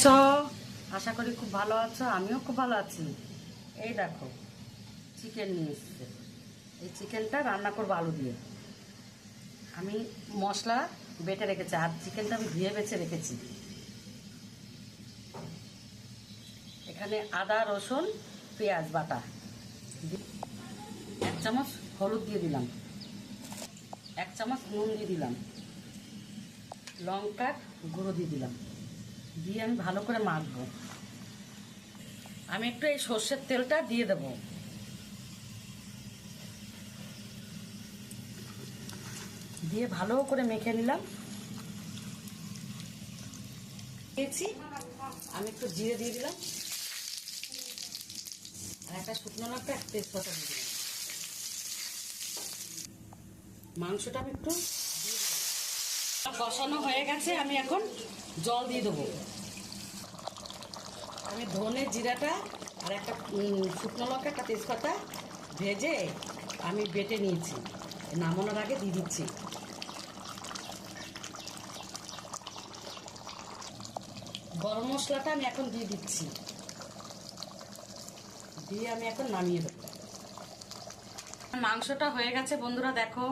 আছো? আশা করি খুব ভালো আছো। আমিও খুব ভালো আছি। এই দেখো চিকেন নিয়ে এসেছে। এই চিকেনটা রান্না করবো আলু দিয়ে। আমি মশলা বেটে রেখেছি, আর চিকেনটা আমি ধুয়ে বেছে রেখেছি। এখানে আদা রসুন পেঁয়াজ বাটা, 1 চামচ হলুদ দিয়ে দিলাম, 1 চামচ নুন দিয়ে দিলাম, লঙ্কার গুঁড়ো দিয়ে দিলাম, দিয়ে আমি ভালো করে মাখবো। আমি একটু এই সর্ষের তেলটা দিয়ে দেবো। দিয়ে ভালো করে মেখে নিলাম। দিয়েছি, আমি একটু জিরে দিয়ে দিলাম, আর একটা শুকনো লঙ্কা, একটা তেজপাতা দিয়ে দিলাম। মাংসটা আমি একটু কষানো হয়ে গেছে, আমি এখন জল দিয়ে দেবো। আমি ধনে জিরাটা আর একটা শুকনো লঙ্কা, একটা তেজপাতা ভেজে আমি বেটে নিয়েছি, নামানোর আগে দিয়ে দিচ্ছি। গরম মশলাটা আমি এখন দিয়ে দিচ্ছি, দিয়ে আমি এখন নামিয়ে দেবো। মাংসটা হয়ে গেছে বন্ধুরা, দেখো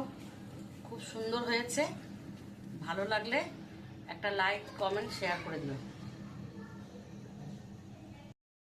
খুব সুন্দর হয়েছে। ভালো লাগলে একটা লাইক কমেন্ট শেয়ার করে দিও।